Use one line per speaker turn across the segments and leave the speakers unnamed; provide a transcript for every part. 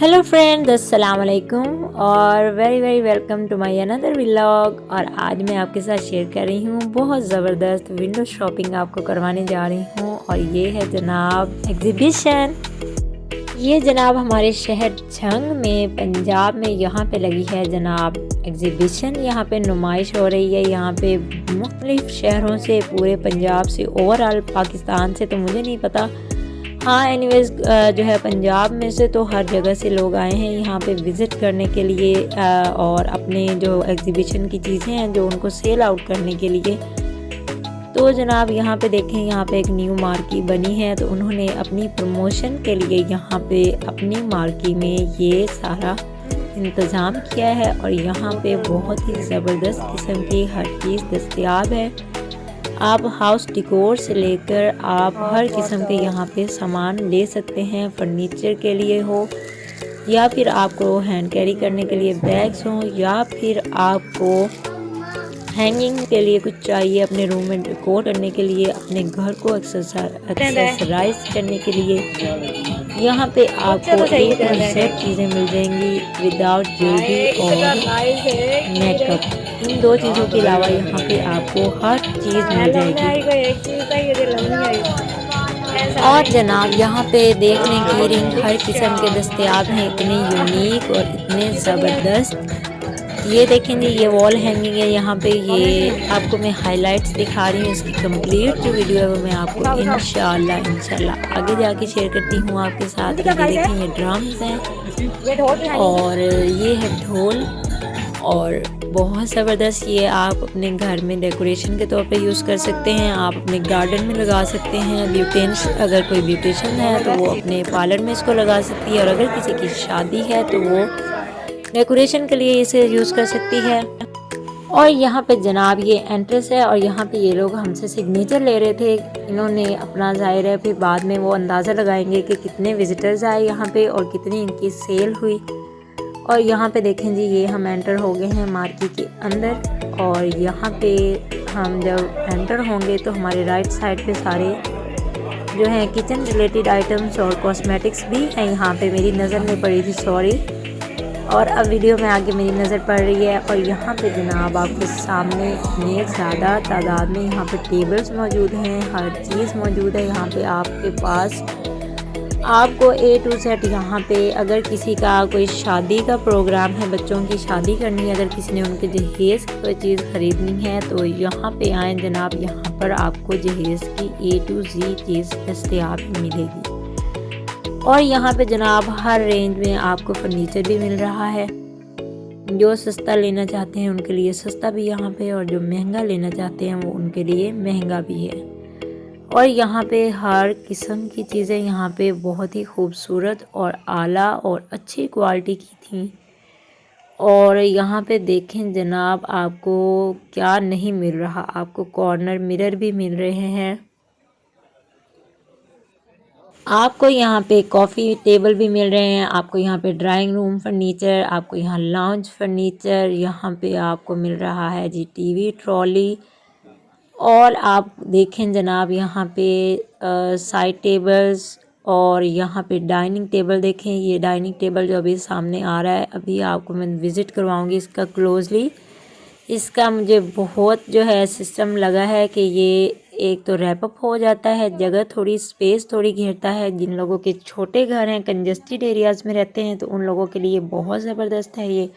Hello friends, अस्सलाम वालेकुम और very welcome to my another vlog. और आज मैं आपके साथ शेयर कर रही हूँ बहुत ज़बरदस्त विंडो शॉपिंग आपको करवाने जा रही हूँ। और ये है जनाब एग्जीबिशन। ये जनाब हमारे शहर झंग में पंजाब में यहाँ पे लगी है जनाब एग्जीबिशन। यहाँ पे नुमाइश हो रही है। यहाँ पे मुख्तलिफ शहरों से, पूरे पंजाब से, ओवरऑल पाकिस्तान से तो मुझे नहीं पता, हाँ एनीवेज जो है पंजाब में से तो हर जगह से लोग आए हैं यहाँ पे विज़िट करने के लिए और अपने जो एग्जीबिशन की चीज़ें हैं जो उनको सेल आउट करने के लिए। तो जनाब यहाँ पे देखें, यहाँ पे एक न्यू मार्की बनी है तो उन्होंने अपनी प्रमोशन के लिए यहाँ पे अपनी मार्की में ये सारा इंतज़ाम किया है। और यहाँ पे बहुत ही ज़बरदस्त किस्म की हर चीज़ दस्तयाब है। आप हाउस डेकोर से लेकर आप हर किस्म के यहाँ पे सामान ले सकते हैं। फर्नीचर के लिए हो या फिर आपको हैंड कैरी करने के लिए बैग्स हों या फिर आपको हैंगिंग के लिए कुछ चाहिए, अपने रूम में डेकोर करने के लिए, अपने घर को एक्सेसराइज करने के लिए, यहाँ पे आपको एक सेट चीज़ें मिल जाएंगी विदाउट ज्वेलरी और मेकअप। इन दो चीज़ों के अलावा यहाँ पे आपको हर चीज़ मिल जाएगी। और जनाब यहाँ पे देखने की रिंग हर किस्म के दस्तयाब हैं, इतने यूनिक और इतने ज़बरदस्त। ये देखेंगे, ये वॉल हैंगिंग है यहाँ पे। ये आपको मैं हाइलाइट्स दिखा रही हूँ। इसकी कंप्लीट जो वीडियो है वो मैं आपको इंशाल्लाह आगे जाके शेयर करती हूँ आपके साथ। ये देखें, ये ड्रम्स हैं और ये है ढोल और बहुत ज़बरदस्त। ये आप अपने घर में डेकोरेशन के तौर पे यूज़ कर सकते हैं, आप अपने गार्डन में लगा सकते हैं। ब्यूटेशन, अगर कोई ब्यूटिशन है तो वो अपने पार्लर में इसको लगा सकती है और अगर किसी की शादी है तो वो डेकोरेशन के लिए इसे यूज़ कर सकती है। और यहाँ पे जनाब ये एंट्रेंस है और यहाँ पे ये लोग हमसे सिग्नेचर ले रहे थे। इन्होंने अपना ज़ाहिर है फिर बाद में वो अंदाज़ा लगाएंगे कि कितने विज़िटर्स आए यहाँ पे और कितनी इनकी सेल हुई। और यहाँ पे देखें जी, ये हम एंटर हो गए हैं मार्केट के अंदर। और यहाँ पे हम जब एंटर होंगे तो हमारे राइट साइड पे सारे जो हैं किचन रिलेटेड आइटम्स और कॉस्मेटिक्स भी हैं। यहाँ पे मेरी नज़र में पड़ी थी, सॉरी, और अब वीडियो में आगे मेरी नज़र पड़ रही है। और यहाँ पे जनाब आपके सामने इतने ज़्यादा तादाद में यहाँ पे टेबल्स मौजूद हैं, हर चीज़ मौजूद है यहाँ पे आपके पास। आपको A to Z यहाँ पे अगर किसी का कोई शादी का प्रोग्राम है, बच्चों की शादी करनी है, अगर किसी ने उनके जहेज़ की कोई चीज़ ख़रीदनी है तो यहाँ पे आएँ जनाब। यहाँ पर आपको जहेज़ की A to Z चीज़ दस्तयाब मिलेगी। और यहाँ पे जनाब हर रेंज में आपको फर्नीचर भी मिल रहा है। जो सस्ता लेना चाहते हैं उनके लिए सस्ता भी यहाँ पे, और जो महंगा लेना चाहते हैं वो उनके लिए महंगा भी है। और यहाँ पे हर किस्म की चीज़ें यहाँ पे बहुत ही खूबसूरत और आला और अच्छी क्वालिटी की थी। और यहाँ पे देखें जनाब, आपको क्या नहीं मिल रहा, आपको कॉर्नर मिरर भी मिल रहे हैं, आपको यहाँ पे कॉफ़ी टेबल भी मिल रहे हैं, आपको यहाँ पे ड्राइंग रूम फर्नीचर, आपको यहाँ लाउंज फर्नीचर, यहाँ पे आपको मिल रहा है जी टीवी ट्रॉली। और आप देखें जनाब यहाँ पे साइड टेबल्स और यहाँ पे डाइनिंग टेबल देखें। ये डाइनिंग टेबल जो अभी सामने आ रहा है, अभी आपको मैं विज़िट करवाऊँगी इसका क्लोज़ली। इसका मुझे बहुत जो है सिस्टम लगा है कि ये एक तो रैप अप हो जाता है, जगह थोड़ी स्पेस थोड़ी घेरता है। जिन लोगों के छोटे घर हैं, कंजस्टेड एरियाज़ में रहते हैं, तो उन लोगों के लिए बहुत ज़बरदस्त है ये।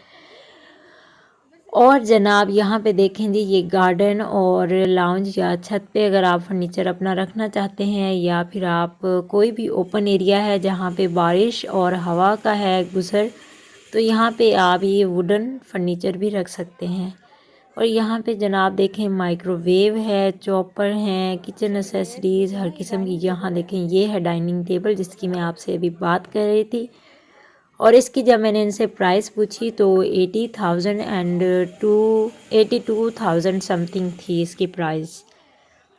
और जनाब यहाँ पे देखें जी, ये गार्डन और लाउंज या छत पे अगर आप फर्नीचर अपना रखना चाहते हैं या फिर आप कोई भी ओपन एरिया है जहाँ पे बारिश और हवा का है गुज़र, तो यहाँ पे आप ये वुडन फर्नीचर भी रख सकते हैं। और यहाँ पे जनाब देखें माइक्रोवेव है, चॉपर हैं, किचन एसेसरीज़ हर किस्म की। यहाँ देखें, ये है डाइनिंग टेबल जिसकी मैं आपसे अभी बात कर रही थी। और इसकी जब मैंने इनसे प्राइस पूछी तो 80,000 एंड 82,000 समथिंग थी इसकी प्राइस।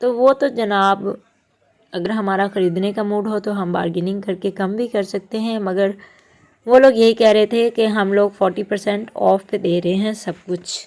तो वो तो जनाब अगर हमारा ख़रीदने का मूड हो तो हम बार्गेनिंग करके कम भी कर सकते हैं, मगर वो लोग यही कह रहे थे कि हम लोग 40% ऑफ पे दे रहे हैं सब कुछ।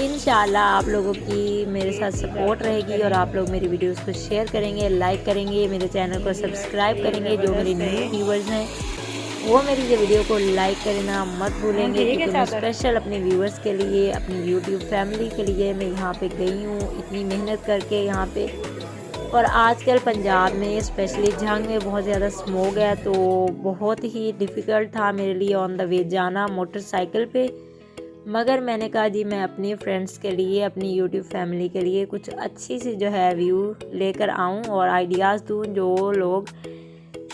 इंशाल्लाह आप लोगों की मेरे साथ सपोर्ट रहेगी और आप लोग मेरी वीडियोस को शेयर करेंगे, लाइक करेंगे, मेरे चैनल को सब्सक्राइब करेंगे। जो मेरे न्यू व्यूवर्स हैं वो मेरी ये वीडियो को लाइक करना मत भूलेंगे, क्योंकि मैं स्पेशल अपने व्यूवर्स के लिए, अपनी यूट्यूब फैमिली के लिए मैं यहाँ पे गई हूँ इतनी मेहनत करके यहाँ पे। और आजकल पंजाब में स्पेशली झंग में बहुत ज़्यादा स्मोक है, तो बहुत ही डिफ़िकल्ट था मेरे लिए ऑन द वे जाना मोटरसाइकिल पे। मगर मैंने कहा जी मैं अपनी फ्रेंड्स के लिए, अपनी यूट्यूब फैमिली के लिए कुछ अच्छी सी जो है व्यू लेकर आऊँ और आइडियाज़ दूँ। जो लोग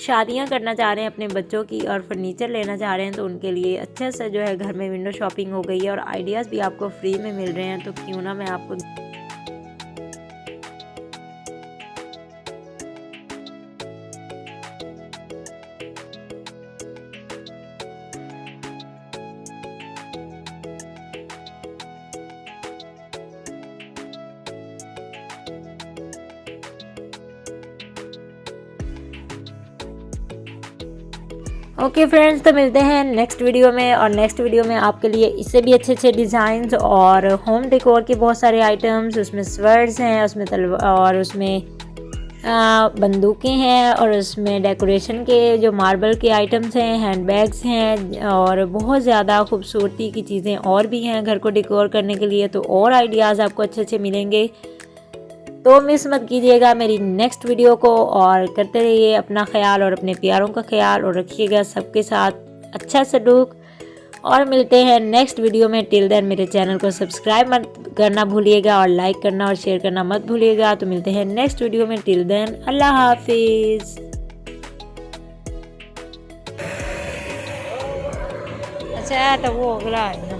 शादियां करना चाह रहे हैं अपने बच्चों की और फर्नीचर लेना चाह रहे हैं, तो उनके लिए अच्छा सा जो है घर में विंडो शॉपिंग हो गई है और आइडियाज़ भी आपको फ्री में मिल रहे हैं, तो क्यों ना मैं आपको ओके फ्रेंड्स, तो मिलते हैं नेक्स्ट वीडियो में। और नेक्स्ट वीडियो में आपके लिए इससे भी अच्छे अच्छे डिज़ाइंस और होम डेकोर के बहुत सारे आइटम्स, उसमें स्वर्ड्स हैं, उसमें तलवार और उसमें बंदूकें हैं, और उसमें डेकोरेशन के जो मार्बल के आइटम्स हैं, हैंड बैग्स हैं, और बहुत ज़्यादा खूबसूरती की चीज़ें और भी हैं घर को डेकोर करने के लिए। तो और आइडियाज़ आपको अच्छे अच्छे मिलेंगे, तो मिस मत कीजिएगा मेरी नेक्स्ट वीडियो को। और करते रहिए अपना ख्याल और अपने प्यारों का ख्याल, और रखिएगा सबके साथ अच्छा सलूक। और मिलते हैं नेक्स्ट वीडियो में। टिल देन मेरे चैनल को सब्सक्राइब मत करना भूलिएगा, और लाइक करना और शेयर करना मत भूलिएगा। तो मिलते हैं नेक्स्ट वीडियो में। टिल देन अल्लाह हाफिज़।
अच्छा तो वो अगला है ना।